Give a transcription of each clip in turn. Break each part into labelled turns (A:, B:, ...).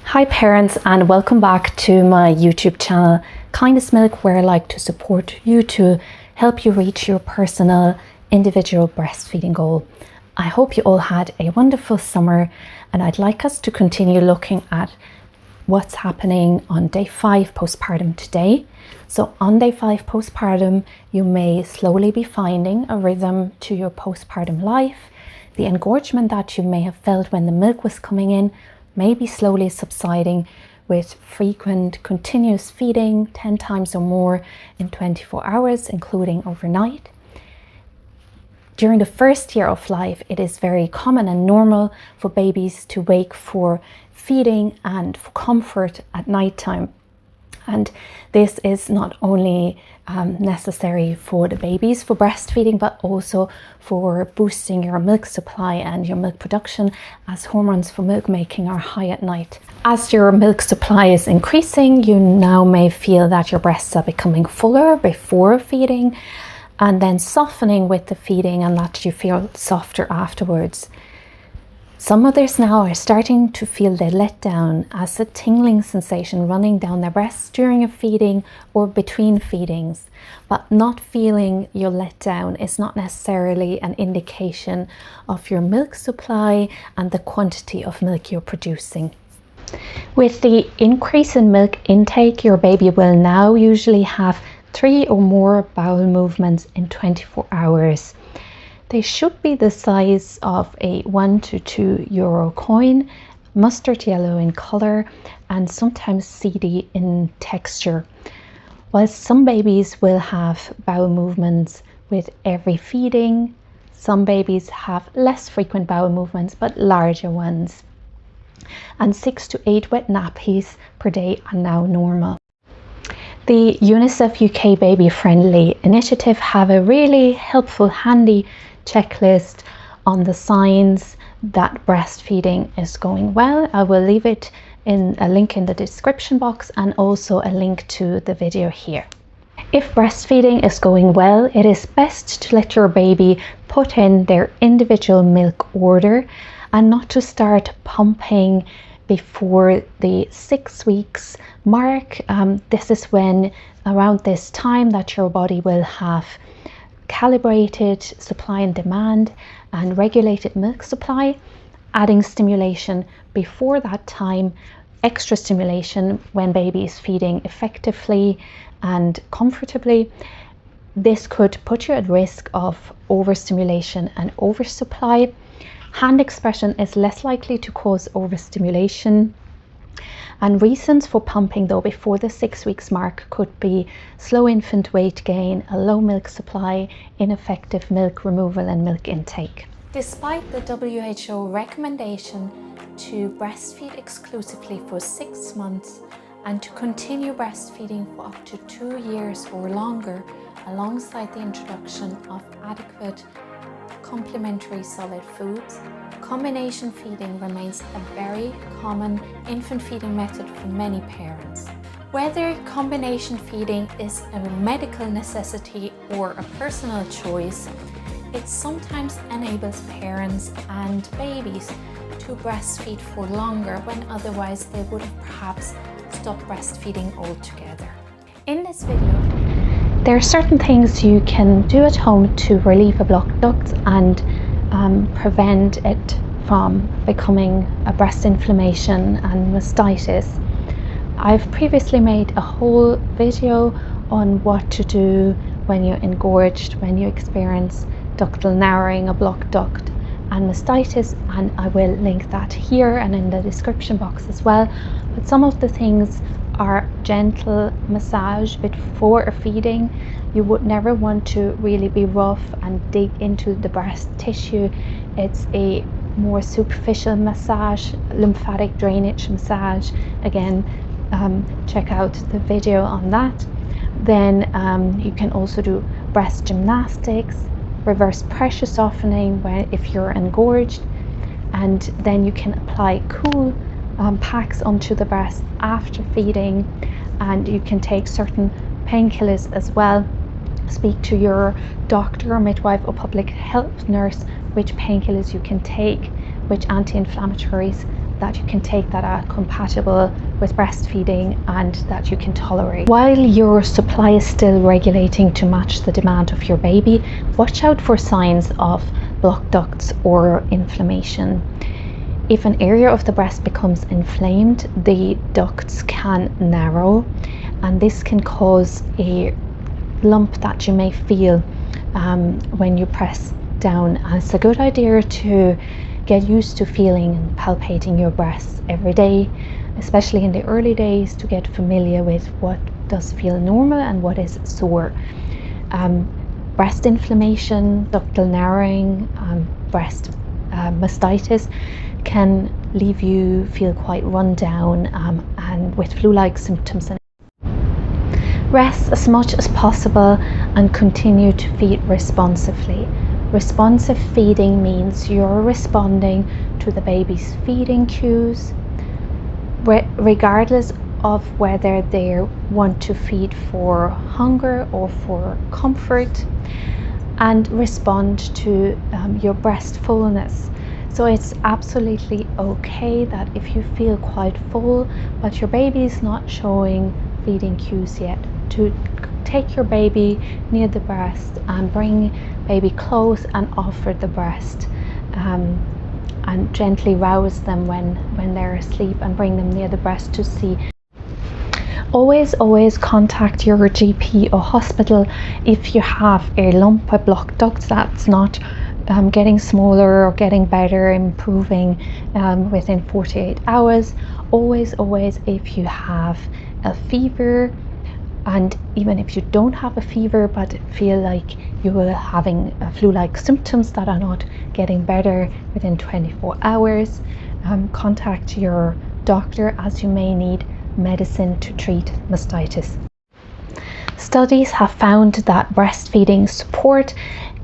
A: Hi parents, and welcome back to my YouTube channel Kindness Milk, where I like to support you to help you reach your personal individual breastfeeding goal. I hope you all had a wonderful summer, and I'd like us to continue looking at what's happening on day 5 postpartum today. So on day 5 postpartum, you may slowly be finding a rhythm to your postpartum life. The engorgement that you may have felt when the milk was coming in may be slowly subsiding with frequent continuous feeding 10 times or more in 24 hours, including overnight. During the first year of life, it is very common and normal for babies to wake for feeding and for comfort at night time. And this is not only necessary for the babies for breastfeeding, but also for boosting your milk supply and your milk production, as hormones for milk making are high at night. As your milk supply is increasing, you now may feel that your breasts are becoming fuller before feeding and then softening with the feeding, and that you feel softer afterwards. Some mothers now are starting to feel the letdown as a tingling sensation running down their breasts during a feeding or between feedings. But not feeling your letdown is not necessarily an indication of your milk supply and the quantity of milk you're producing. With the increase in milk intake, your baby will now usually have 3 or more bowel movements in 24 hours. They should be the size of a 1 to 2 euro coin, mustard yellow in color, and sometimes seedy in texture. While some babies will have bowel movements with every feeding, some babies have less frequent bowel movements but larger ones. And 6 to 8 wet nappies per day are now normal. The UNICEF UK Babyfriendly initiative have a really helpful, handy checklist on the signs that breastfeeding is going well. I will leave it in a link in the description box and also a link to the video here. If breastfeeding is going well, it is best to let your baby put in their individual milk order and not to start pumping before the 6 weeks mark. This is when, around this time, that your body will have calibrated supply and demand and regulated milk supply. Adding stimulation before that time, extra stimulation when baby is feeding effectively and comfortably, this could put you at risk of overstimulation and oversupply. Hand expression is less likely to cause overstimulation. And reasons for pumping, though, before the 6 weeks mark could be slow infant weight gain, a low milk supply, ineffective milk removal and milk intake. Despite the WHO recommendation to breastfeed exclusively for 6 months and to continue breastfeeding for up to 2 years or longer, alongside the introduction of adequate complementary solid foods, combination feeding remains a very common infant feeding method for many parents. Whether combination feeding is a medical necessity or a personal choice, it sometimes enables parents and babies to breastfeed for longer when otherwise they would have perhaps stopped breastfeeding altogether. In this video, there are certain things you can do at home to relieve a blocked duct and prevent it from becoming a breast inflammation and mastitis. I've previously made a whole video on what to do when you're engorged, when you experience ductal narrowing, a blocked duct and mastitis, and I will link that here and in the description box as well. But some of the things are gentle massage before a feeding. You would never want to really be rough and dig into the breast tissue. It's a more superficial massage, lymphatic drainage massage. Again, check out the video on that. Then you can also do breast gymnastics, reverse pressure softening if you're engorged, and then you can apply cool packs onto the breast after feeding, and you can take certain painkillers as well. Speak to your doctor or midwife or public health nurse which painkillers you can take, which anti-inflammatories that you can take that are compatible with breastfeeding and that you can tolerate. While your supply is still regulating to match the demand of your baby, watch out for signs of blocked ducts or inflammation. If an area of the breast becomes inflamed, the ducts can narrow, and this can cause a lump that you may feel when you press down. And it's a good idea to get used to feeling and palpating your breasts every day, especially in the early days, to get familiar with what does feel normal and what is sore. Breast inflammation, ductal narrowing, breast mastitis can leave you feel quite run down and with flu-like symptoms. Rest as much as possible and continue to feed responsively. Responsive feeding means you're responding to the baby's feeding cues, regardless of whether they want to feed for hunger or for comfort, and respond to your breast fullness. So it's absolutely okay that if you feel quite full but your baby is not showing feeding cues yet, to take your baby near the breast and bring baby close and offer the breast, and gently rouse them when they're asleep and bring them near the breast to see. Always contact your GP or hospital if you have a lump or blocked ducts that's not getting smaller or getting better, improving within 48 hours. Always if you have a fever, and even if you don't have a fever but feel like you are having flu-like symptoms that are not getting better within 24 hours, contact your doctor, as you may need medicine to treat mastitis. Studies have found that breastfeeding support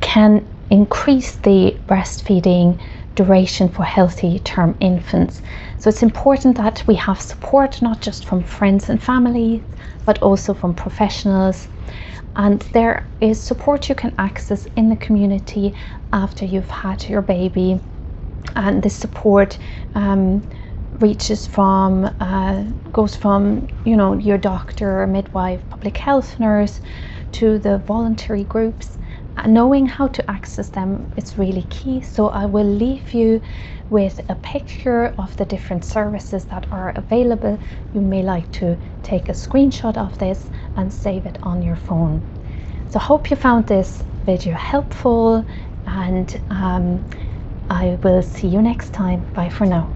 A: can increase the breastfeeding duration for healthy term infants. So it's important that we have support not just from friends and family, but also from professionals. And there is support you can access in the community after you've had your baby. And this support goes from your doctor, midwife, public health nurse, to the voluntary groups. Knowing how to access them is really key. So I will leave you with a picture of the different services that are available. You may like to take a screenshot of this and save it on your phone. So I hope you found this video helpful, and I will see you next time. Bye for now.